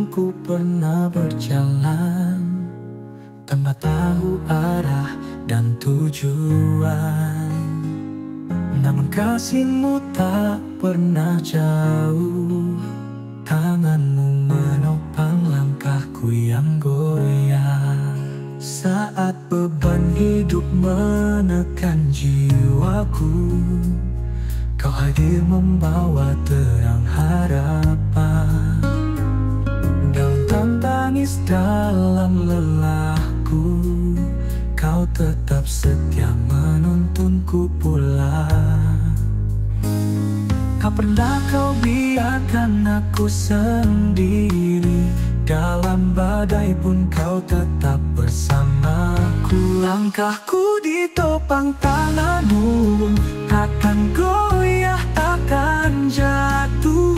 ku pernah berjalan tanpa tahu arah dan tujuan. Namun kasihmu tak pernah jauh, tanganmu menopang langkahku yang goyah. Saat beban hidup menekan jiwaku, kau hadir membawa terang harapan. Dalam tangis, dalam lelahku, kau tetap setia menuntunku pula. Tak pernah kau biarkan aku sendiri, dalam badai pun kau tetap bersamaku. Langkahku ditopang tanganmu, takkan goyah, takkan jatuh.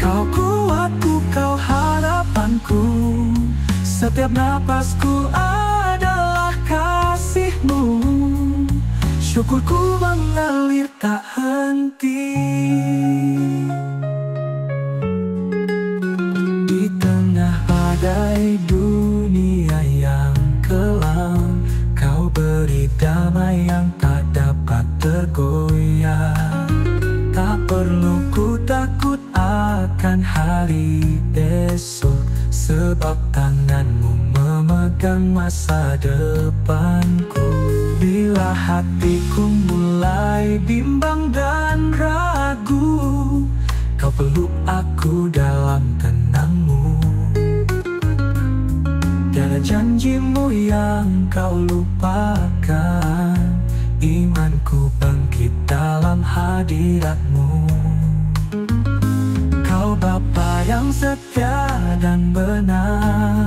Kau kuatku, kau harapanku, setiap napasku adalah kasihmu. Syukurku mengalir tak henti. Di tengah badai dunia yang kelam, kau beri damai yang tak dapat tergoyah. Tak perlu ku takut akan hari esok, sebab tanganmu memegang masa depanku. Bila hatiku mulai bimbang dan ragu, kau peluk aku dalam tenangmu. Tiada janjimu yang kau lupakan, imanku bangkit dalam hadiratmu. Kau Bapa yang setia dan benar,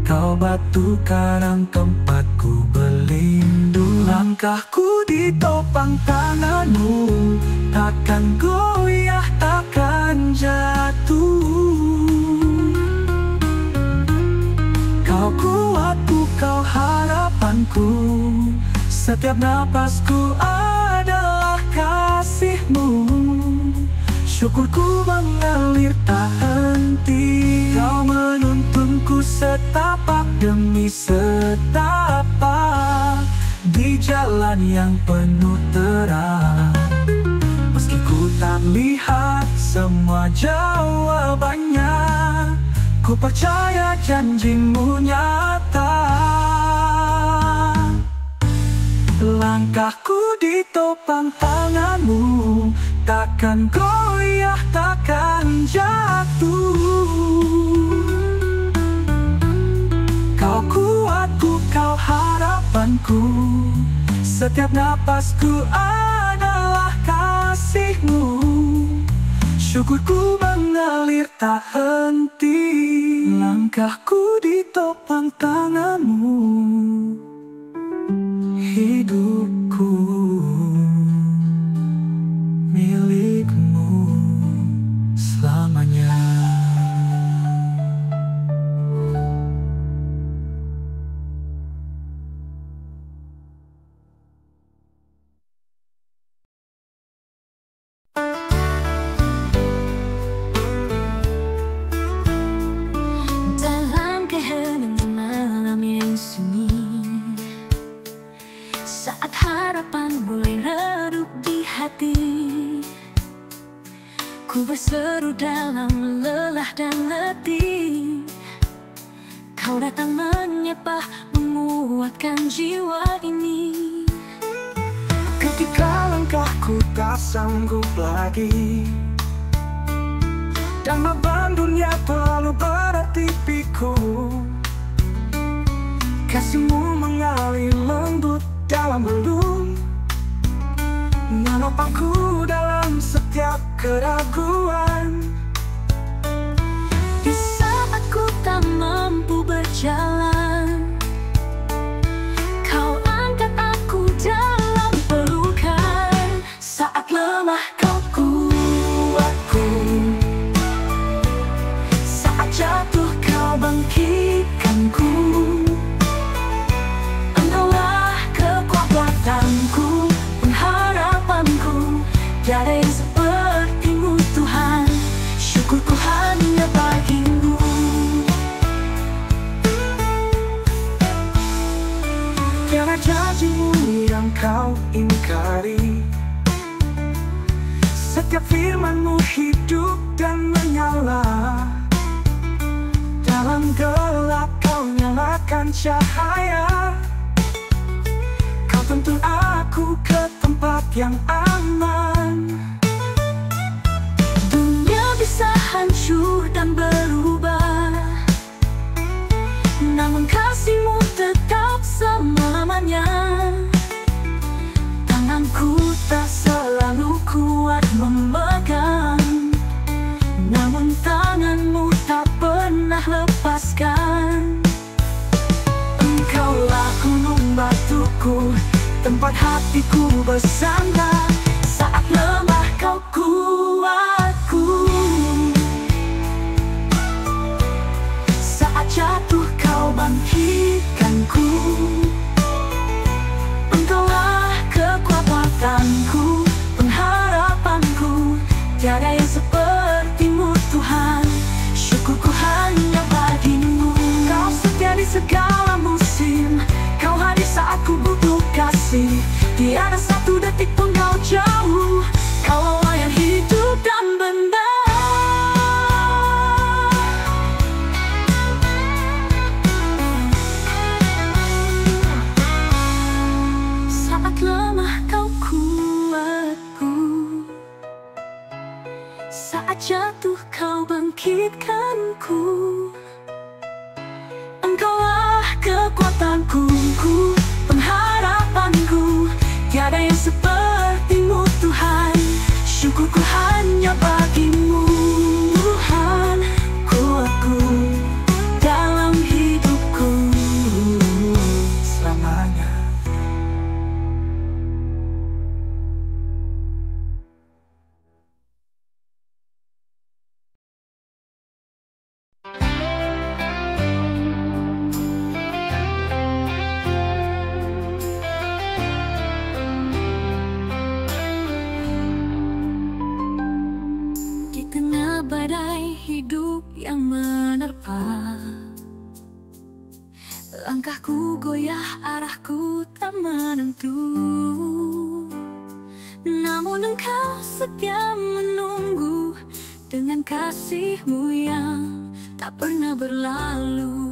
kau batu karang tempatku berlindung. Langkahku ditopang tanganmu, takkan goyah, takkan jatuh. Kau kuatku, kau harapanku, setiap napasku adalah kasihmu. Syukurku mengalir tak henti. Kau menuntunku setapak demi setapak, di jalan yang penuh terang. Meski ku tak lihat semua jawabannya, ku percaya janjimu nyata. Langkahku ditopang tanganmu, takkan goyah, takkan jatuh. Kau kuatku, kau harapanku, setiap napasku adalah kasihmu. Syukurku mengalir tak henti. Langkahku ditopang tanganmu, hidupku milikmu selamanya. Dalam keheningan malam yang sunyi, saat harapan mulai redup di hati, ku berseru dalam lelah dan letih. Kau datang menyapa, menguatkan jiwa ini. Ketika langkahku tak sanggup lagi, dan beban dunia terlalu berat di pikul, kasihmu mengalir lembut dalam belum, menopangku dalam setiap keraguan. Di saat ku tak mampu berjalan, kau angkat aku dalam pelukan. Saat lemah kau kuatku, saat jatuh kau bangkitkanku. Engkaulah kekuatanku, pengharapanku, tiada yang sepertimu bagaikan cahaya. Kau tuntun aku ke tempat yang aman. Dunia bisa hancur dan berubah, namun kasihmu tetap selamanya. Tanganku tak selalu kuat memegang, namun tanganmu tak pernah lepaskan. Engkaulah gunung batuku, tempat hatiku bersandar. Saat lemah kau kuatku, saat jatuh kau bangkitkanku. Engkaulah kekuatanku, pengharapanku. Tiada yang sepertimu Tuhan, syukurku hanya bagimu. Kau setia di segala musim, kau hadir saat ku butuh kasih. Tiada satu detik pun kau jauh, kau Allah yang hidup dan benar. Saat lemah kau kuatku, saat jatuh kau bangkitkanku. Engkaulah kekuatanku, pengharapanku. Tiada yang sepertimu Tuhan, syukurku hanya bagimu. Tuhan, kuatku dalam hidupku selamanya. Di tengah badai hidup yang menerpa, langkahku goyah, arahku tak menentu. Namun engkau setia menunggu, dengan kasih-Mu yang tak pernah berlalu.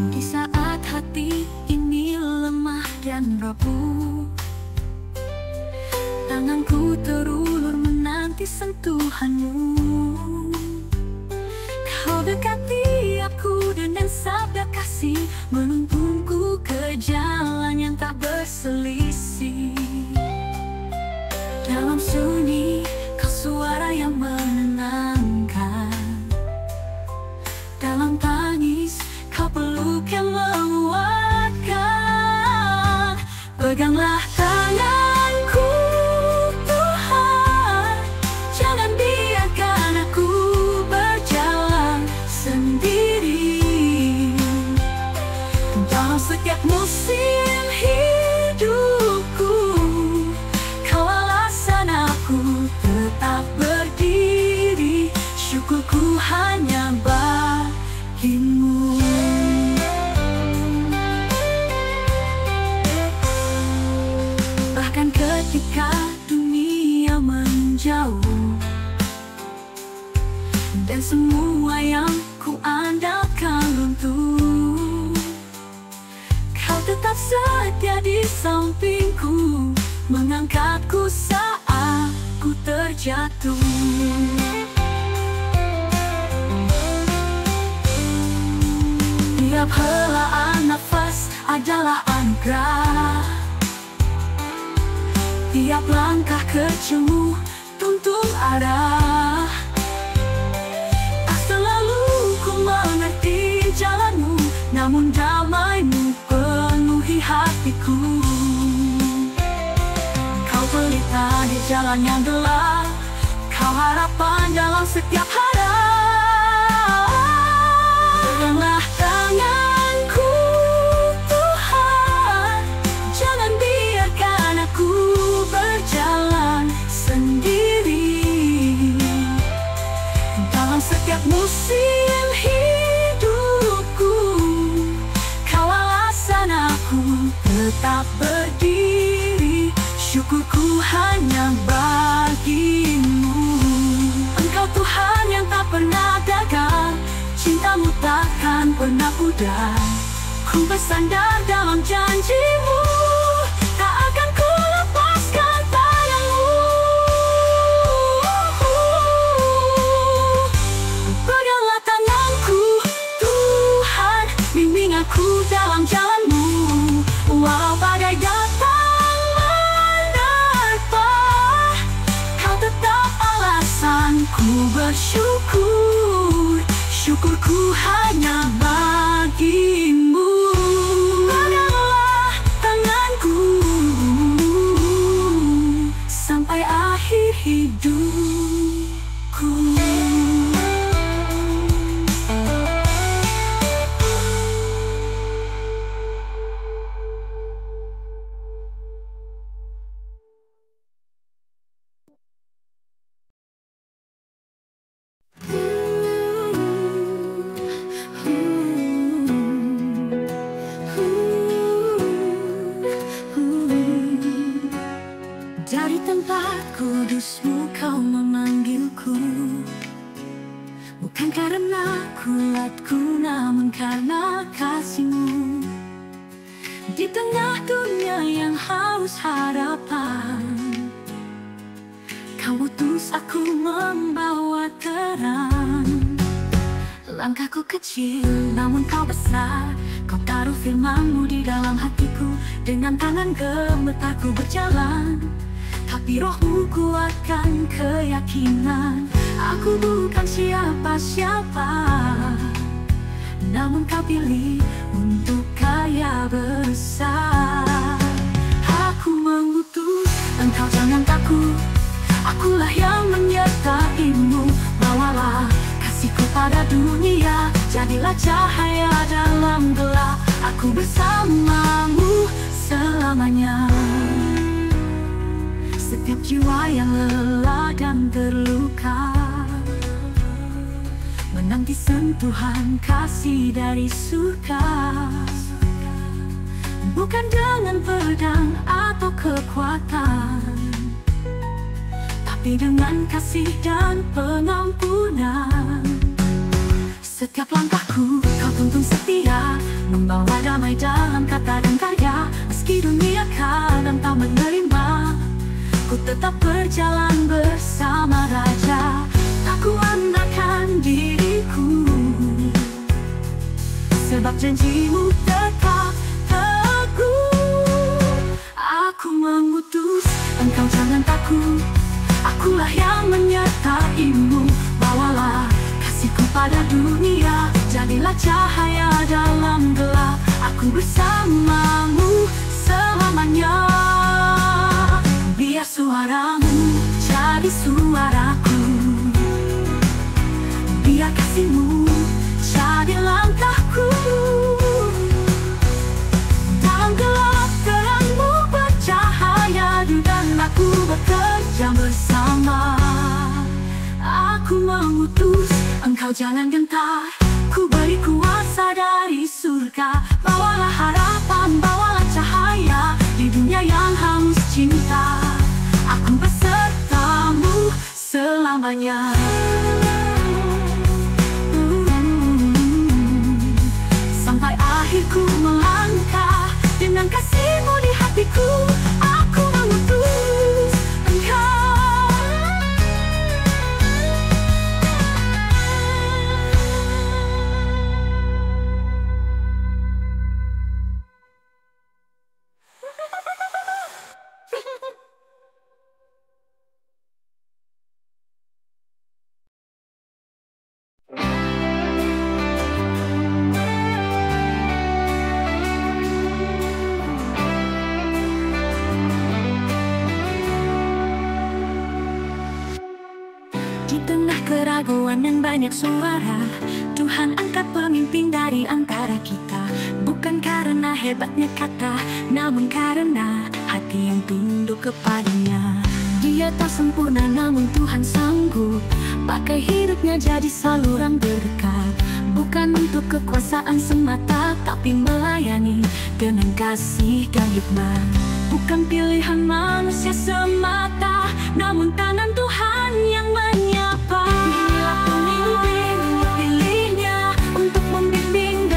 Di saat hati ini lemah dan rapuh, tanganku terulur menanti sentuhan-Mu. Kau dekati aku dengan sabda kasih, menuntunku ke jalan yang tak berselisih. Dalam sunyi, kau suara yang menenangkan. Dalam tangis, kau peluk yang menguatkan. Peganglah tanganku Tuhan, jangan biarkan aku berjalan sendiri. Dalam setiap musim hidupku, kau alasan aku tetap berdiri. Syukurku hanya bagimu. Bahkan ketika dunia menjauh dan semua yang ku andalkan runtuh, kau tetap setia di sampingku, mengangkatku saat ku terjatuh. Tiap helaan nafas adalah anugerah, tiap langkah kecilmu tuntun arah. Tak selalu ku mengerti jalanmu, namun damai-Mu penuhi hatiku. Kau pelita di jalan yang gelap, kau harapan dalam setiap harap. Peganglah tanganku Tuhan, jangan biarkan aku berjalan sendiri. Dalam setiap musim hidupku, kau alasan aku tetap berdiri. Syukurku hanya bagimu. Engkau Tuhan yang pernah pudar. Ku bersandar dalam janjimu, tak akan ku lepaskan tanganmu. Peganglah tanganku, Tuhan, bimbing aku dalam jalanmu. Walau badai datang menerpa, kau tetap alasanku bersyukur. Syukurku hanya bagimu. Peganglah tanganku sampai akhir hidupku. Dari tempat kudusmu kau memanggilku, bukan karena kuatku namun karena kasihmu. Di tengah dunia yang haus harapan, kau utus aku membawa terang. Langkahku kecil namun kau besar, kau taruh firman-Mu di dalam hatiku. Dengan tangan gemetarku berjalan, tapi roh-Mu kuatkan keyakinan. Aku bukan siapa-siapa, namun kau pilih untuk kaya besar. Aku mengutus engkau, jangan takut, akulah yang menyertai-Mu. Bawalah kasih-Ku pada dunia, jadilah cahaya dalam gelap. Aku bersama-Mu selamanya. Setiap jiwa yang lelah dan terluka menanti sentuhan kasih dari surga. Bukan dengan pedang atau kekuatan, tapi dengan kasih dan pengampunan. Setiap langkahku kau tuntun setia, membawa damai dalam kata dan karya. Meski dunia kadang tak menerima, ku tetap berjalan bersama Raja. Tak kuandalkan diriku, sebab janji-Mu tetap teguh. Aku mengutus engkau, jangan takut, akulah yang menyertai-Mu. Bawalah kasih-Ku pada dunia, jadilah cahaya dalam gelap. Aku bersama-Mu selamanya. Biar suara-Mu jadi suaraku, biar kasih-Mu jadi langkahku. Dalam gelap terang-Mu bercahaya, dan aku bekerja bersama. Aku mengutus engkau, jangan gentar, ku beri kuasa dari surga. Bawalah harapan, bawalah cahaya di dunia yang haus cinta. Aku beserta-Mu selamanya. Sampai akhirku melangkah, dengan kasih-Mu di hatiku. Aku mengutus engkau. Di tengah keraguan dan banyak suara, Tuhan angkat pemimpin dari antara kita. Bukan karena hebatnya kata, namun karena hati yang tunduk kepadanya. Dia tak sempurna namun Tuhan sanggup pakai hidupnya jadi saluran berkat. Bukan untuk kekuasaan semata, tapi melayani dengan kasih dan hikmat. Bukan pilihan manusia semata, namun tangan Tuhan yang menyapa. Inilah pemimpin, pilihnya untuk membimbing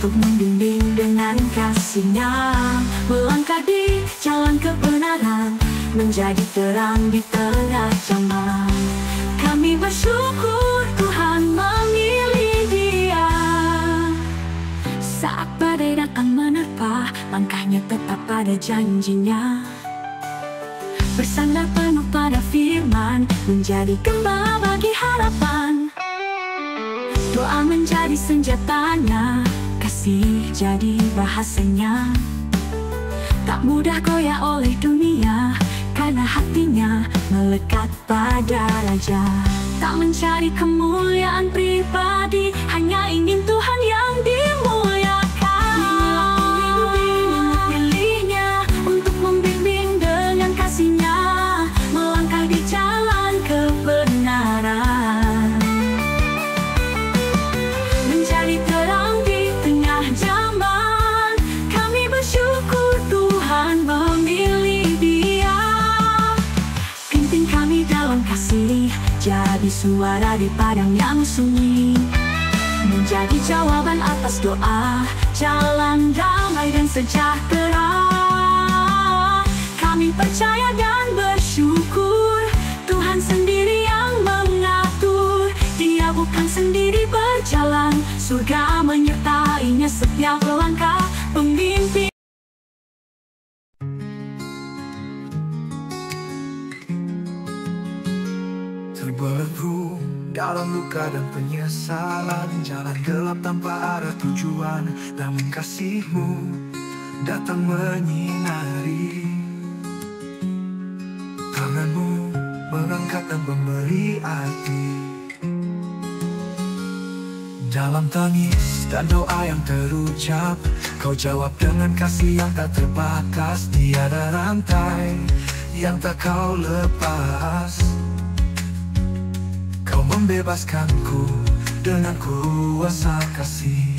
untuk membimbing dengan kasih-Nya, melangkah di jalan kebenaran, menjadi terang di tengah zaman. Kami bersyukur Tuhan memilih Dia. Saat badai datang menerpa, langkahnya tetap pada janjinya. Bersandar penuh pada firman, menjadi gembala bagi harapan. Doa menjadi senjatanya, kasih jadi bahasanya. Tak mudah goyah oleh dunia, karena hatinya melekat pada Raja. Tak mencari kemuliaan pribadi, hanya ingin Tuhan yang dimuliakan. Pilihnya untuk membimbing dengan kasih-Nya, melangkah di jalan kebenaran, menjadi terang di tengah zaman. Kami bersyukur Tuhan memilih Dia. Pimpin kami dalam kasih, jadi suara di padang yang sunyi, menjadi jawaban atas doa, jalan damai dan sejahtera. Kami percaya dan bersyukur, Tuhan sendiri yang mengatur. Dia bukan sendiri berjalan, surga menyertainya setiap langkah pemimpin. Terbelenggu dalam luka dan penyesalan, jalan gelap tanpa arah tujuan, namun kasih-Mu datang menyinari. Tangan-Mu mengangkat dan memberi arti. Dalam tangis dan doa yang terucap, Kau jawab dengan kasih yang tak terbatas. Tiada rantai yang tak Kau lepas. Kau membebaskanku dengan kuasa kasih.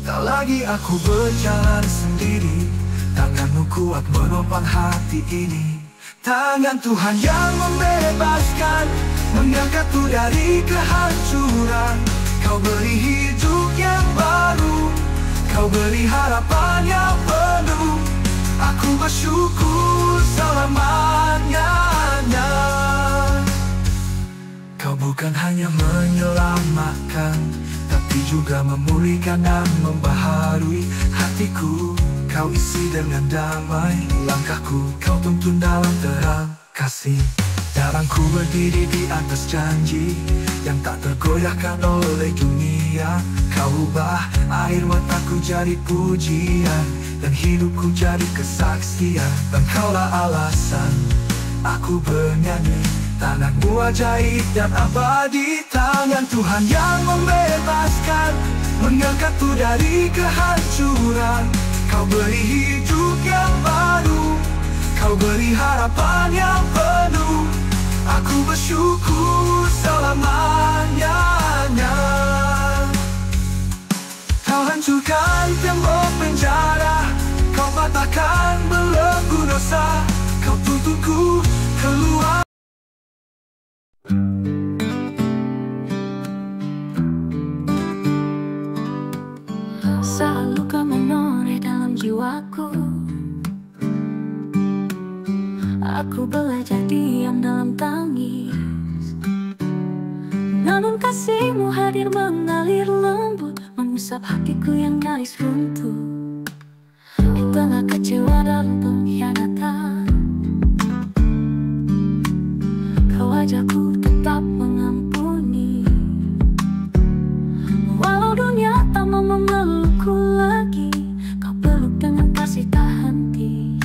Tak lagi aku berjalan sendiri, tangan-Mu kuat menopang hati ini. Tangan Tuhan yang membebaskan, mengangkatku dari kehancuran. Kau beri hidup yang baru, Kau beri harapan yang penuh. Aku bersyukur selamanya. Kau bukan hanya menyelamatkan, tapi juga memulihkan dan membaharui hatiku. Kau isi dengan damai langkahku, Kau tuntun dalam terang kasih. Jalanku berdiri di atas janji yang tak tergoyahkan oleh dunia. Kau ubah air mataku jadi pujian, dan hidupku jadi kesaksian. Dan Kaulah alasan aku bernyanyi. Tangan-Mu ajaib dan abadi. Tangan Tuhan yang membebaskan, mengangkatku dari kehancuran. Kau beri hidup yang baru, Kau beri harapan yang penuh. Aku bersyukur selamanya. Kau hancurkan tembok penjara, Kau patahkan belenggu dosa. Kau tuntunku keluar. Saat luka menoreh dalam jiwaku, aku belajar diam dalam tangis. Namun kasih-Mu hadir mengalir lembut, mengusap hatiku yang nyaris runtuh. Di tengah kecewa dan pengkhianatan, Kau ajakku tetap mengampuni. Walau dunia tak mau memelukku lagi, Kau peluk dengan kasih tak henti.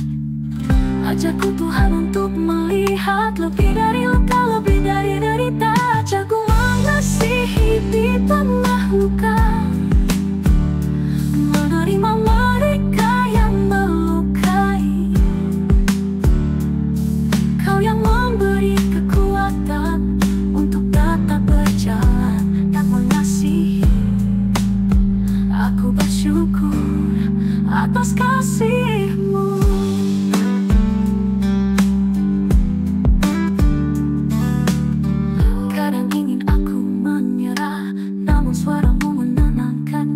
Ajakku Tuhan untuk melihat lebih dari luka, lebih dari derita. Ajakku mengasihi di tengah luka, menerima mereka yang melukai. Kau yang memberi kekuatan untuk tetap berjalan dan mengasihi. Aku bersyukur atas kasih-Mu. Kadang ingin aku menyerah, namun suara-Mu menenangkan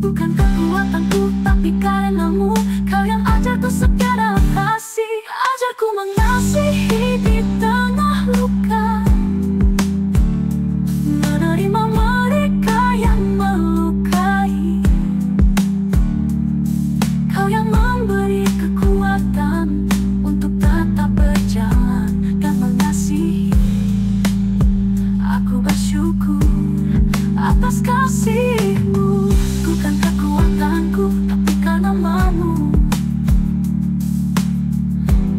Bukan kekuatanku, tapi karenamu. Kau yang ajarku setia dalam kasih. Ajarku mengasihi di tengah luka, menerima mereka yang melukai. Kau yang memberi kekuatan untuk tetap berjalan dan mengasihi. Aku bersyukur atas kasih-Mu. Bukan kekuatanku, tapi karenamu.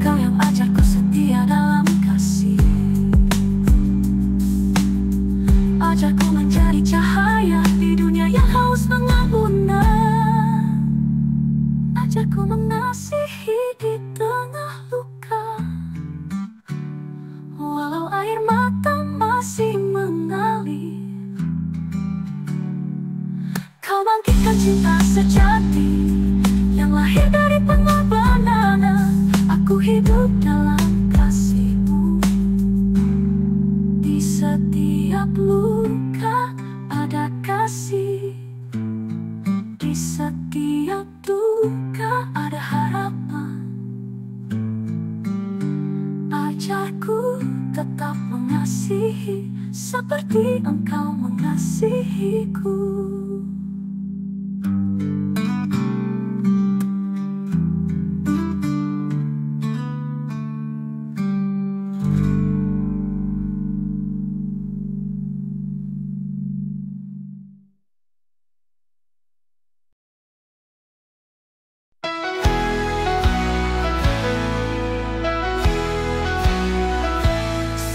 Kau yang ajarku setia dalam kasih. Ajarku menjadi cahaya di dunia yang haus pengampunan. Ajarku mengasihi di tengah luka, walau air mata masih mengalir. Kau bangkitkan cinta sejati yang lahir dari pengorbanan. Aku hidup dalam kasih-Mu. Di setiap luka ada kasih, di setiap duka ada harapan. Ajarku tetap mengasihi seperti Engkau mengasihiku.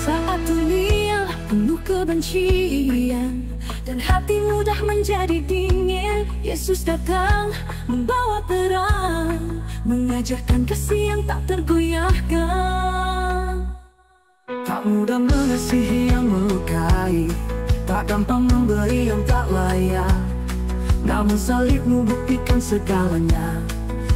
Saat dunia penuh kebencian dan hati mudah menjadi dingin, Yesus datang membawa terang, mengajarkan kasih yang tak tergoyahkan. Tak mudah mengasihi yang melukai, tak gampang memberi yang tak layak. Namun salib-Mu buktikan segalanya,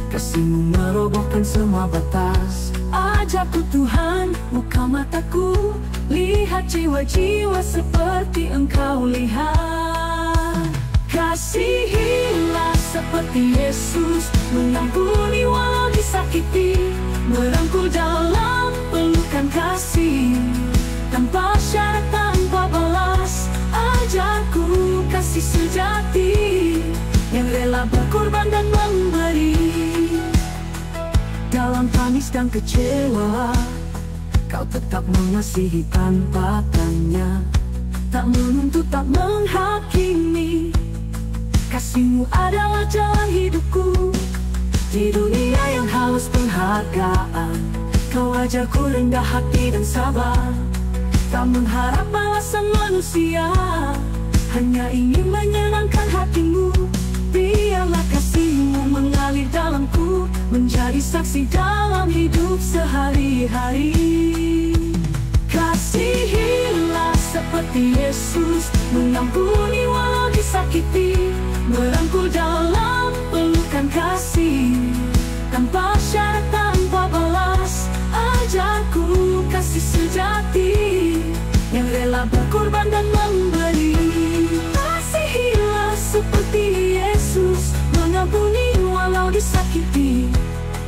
kasih-Mu merobohkan semua batas. Ajarku Tuhan, buka mataku, lihat jiwa-jiwa seperti Engkau lihat. Kasihilah seperti Yesus, mengampuni walau disakiti, merangkul dalam pelukan kasih, tanpa syarat, tanpa balas. Ajarku kasih sejati, yang rela berkorban dan memberi. Dalam tangis dan kecewa, Kau tetap mengasihi tanpa tanya. Tak menuntut, tak menghakimi, kasih-Mu adalah jalan hidupku. Di dunia yang haus penghargaan, Kau ajarku rendah hati dan sabar. Tak mengharap balasan manusia, hanya ingin menyenangkan hati-Mu. Biarlah kasih-Mu mengalir dalamku, menjadi saksi dalam hidup sehari-hari. Kasihilah seperti Yesus, mengampuni walau disakiti, merangkul dalam pelukan kasih, tanpa syarat, tanpa balas. Ajarku kasih sejati, yang rela berkorban dan memberi. Kasihilah seperti Yesus, mengampuni walau disakiti,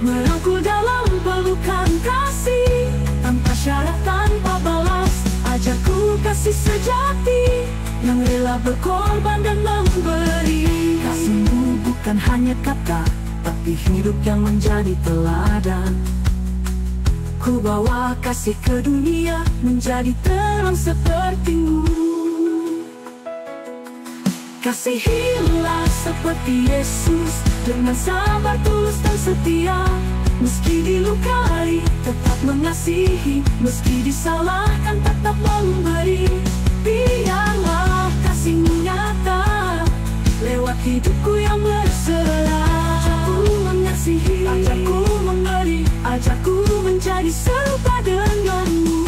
merangkul dalam pelukan kasih, tanpa syarat, tanpa balas. Ajarku kasih sejati, yang rela berkorban dan memberi. Kasih-Mu bukan hanya kata, tapi hidup yang menjadi teladan. Ku bawa kasih ke dunia, menjadi terang seperti-Mu. Kasihilah seperti Yesus, dengan sabar, tulus dan setia. Meski dilukai, tetap mengasihi, meski disalahkan, tetap memberi. Biarlah kasih-Mu nyata lewat hidupku yang berserah. Ajarku mengasihi, ajarku memberi, ajarku menjadi serupa denganmu.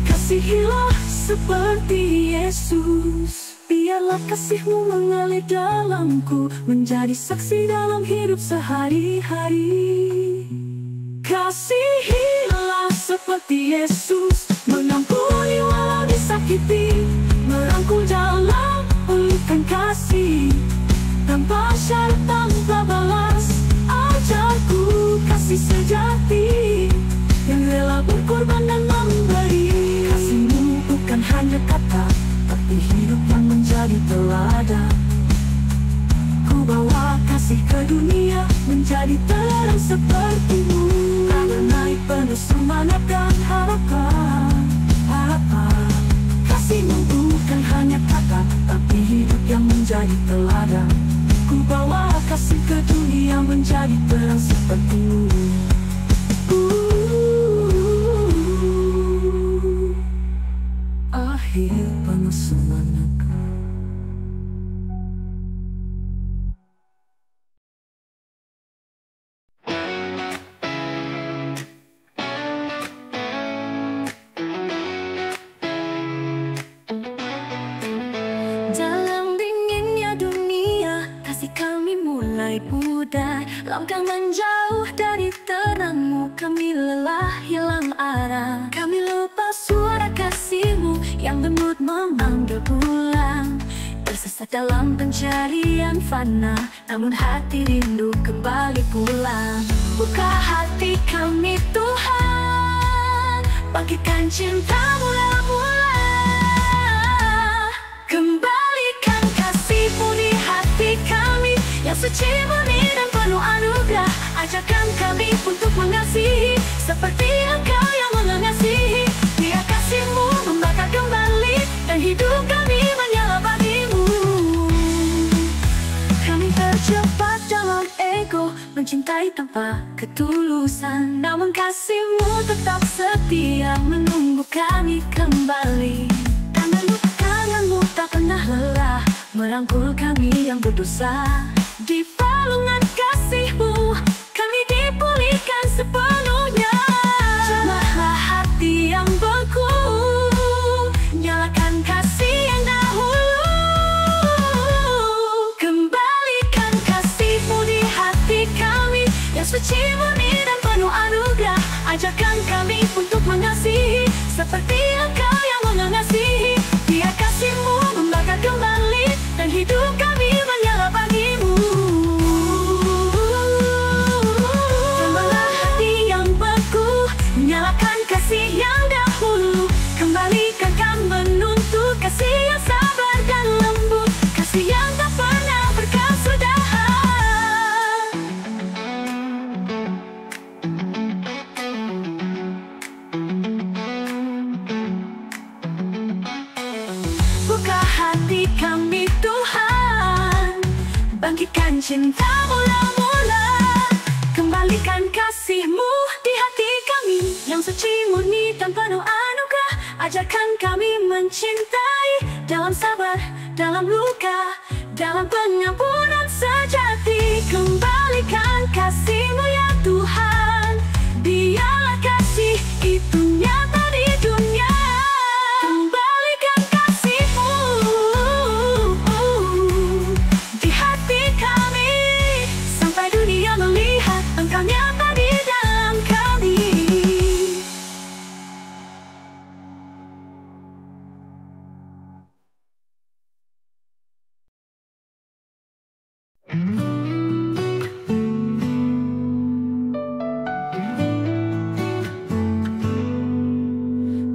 Kasihilah seperti Yesus, biarlah kasih-Mu mengalir dalamku, menjadi saksi dalam hidup sehari-hari. Kasihilah seperti Yesus, mengampuni walau disakiti, merangkul dalam pelukan kasih, teladan. Ku bawa kasih ke dunia, menjadi terang sepertimu. Karena penuh semangat dan harapan. Kasihmu bukan hanya kata, tapi hidup yang menjadi teladan. Ku bawa kasih ke dunia, menjadi terang sepertimu. Akhir penuh semangat. Dalam dinginnya dunia, kasih kami mulai pudar. Langkah menjauh dari terangmu, kami lelah hilang arah. Kami lupa suara kasihmu yang lembut memanggil pulang. Tersesat dalam pencarian fana, namun hati rindu kembali pulang. Buka hati kami Tuhan, bangkitkan cinta mula-mula. Kembalikan kasih-Mu di hati kami yang suci, murni dan penuh anugerah. Ajarkan kami untuk mengasihi seperti Engkau yang mengasihi. Biar kasih-Mu membakar kembali dan hidup kami menyala bagimu. Kami terjebak dalam ego, mencintai tanpa ketulusan, namun kasih-Mu tetap setia menunggu kami kembali. Tangan-Mu tak pernah lelah merangkul kami yang berdosa. Di palungan kasih-Mu kami dipulihkan sepenuhnya. Jamahlah hati yang beku, nyalakan kasih yang dahulu. Kembalikan kasih-Mu di hati kami yang suci, murni dan penuh anugerah. Ajarkan kami untuk mengasihi seperti Engkau yang mengasihi. Biar kasih-Mu membakar kembali dan hidup kami menyala bagimu. Jamahlah hati yang beku, nyalakan kasih yang dahulu. Kembalikan kami menuntut kasih yang sabar dan lembut, kasih yang tak pernah berkesudahan. Buka hati kami Tuhan, bangkitkan cinta mula-mula. Kembalikan kasih-Mu di hati kami yang suci, murni dan penuh anugerah. Ajarkan kami mencintai dalam sabar, dalam luka, dalam pengampunan sejati. Kembalikan kasih-Mu ya Tuhan, biarlah kasih itu nyata di dunia. Kembalikan kasih-Mu di hati kami, sampai dunia melihat Engkau nyata di dalam kami.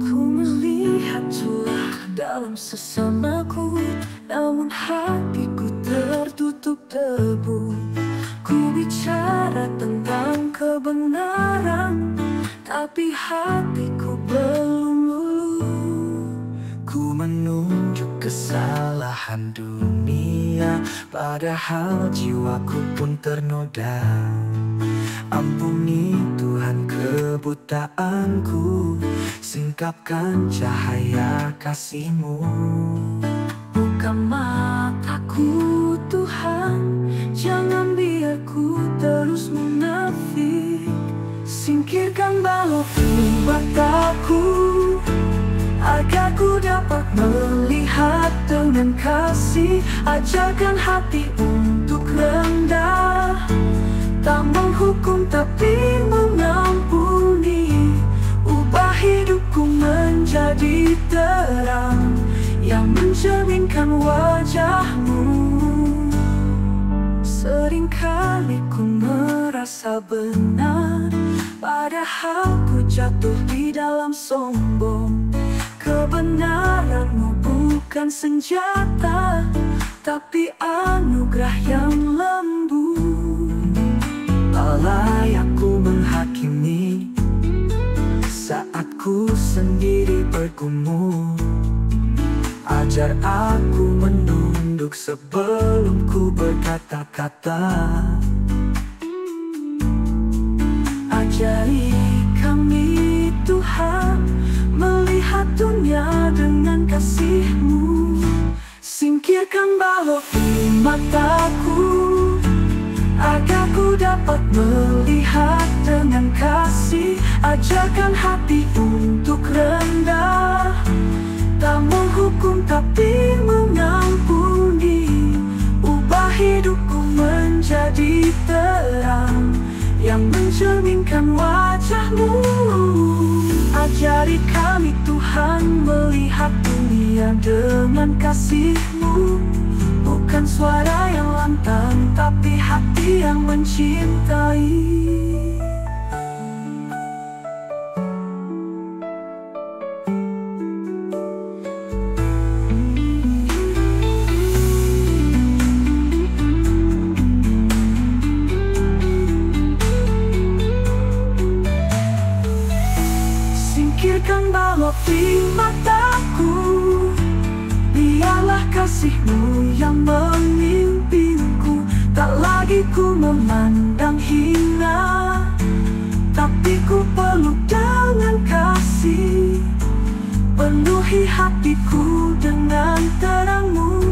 Ku melihat celah dalam sesamaku, namun hatiku tertutup debu. Ku bicara tentang kebenaran, tapi hatiku belum luluh. Ku menunjuk kesalahan dunia, padahal jiwaku pun ternoda. Ampuni Tuhan kebutaanku, singkapkan cahaya kasih-Mu. Buka mataku Tuhan, jangan biar ku terus munafik. Singkirkan balok di mataku, agar ku dapat melihat dengan kasih. Ajarkan hati untuk rendah, tak menghukum tapi mengampuni. Ubah hidupku menjadi terang yang mencerminkan wajah-Mu. Seringkali ku merasa benar, padahal ku jatuh di dalam sombong. Kebenaran-Mu bukan senjata, tapi anugerah yang lembut. Lalai aku menghakimi saat ku sendiri bergumul. Ajar aku menunduk sebelum ku berkata-kata. Ajari kami Tuhan melihat dunia dengan kasih-Mu. Singkirkan balok di mataku agar ku dapat melihat dengan kasih. Ajarkan hati untuk rendah, tak menghukum tapi mengampuni. Ubah hidupku menjadi terang yang mencerminkan wajah-Mu. Ajari kami Tuhan melihat dunia dengan kasih-Mu. Bukan suara yang lantang tapi hati yang mencintai. Singkirkan balok di mataku, biarlah kasih-Mu yang memimpinku. Tak lagi ku memandang hina, tapi ku peluk dengan kasih. Penuhi hatiku dengan terang-Mu.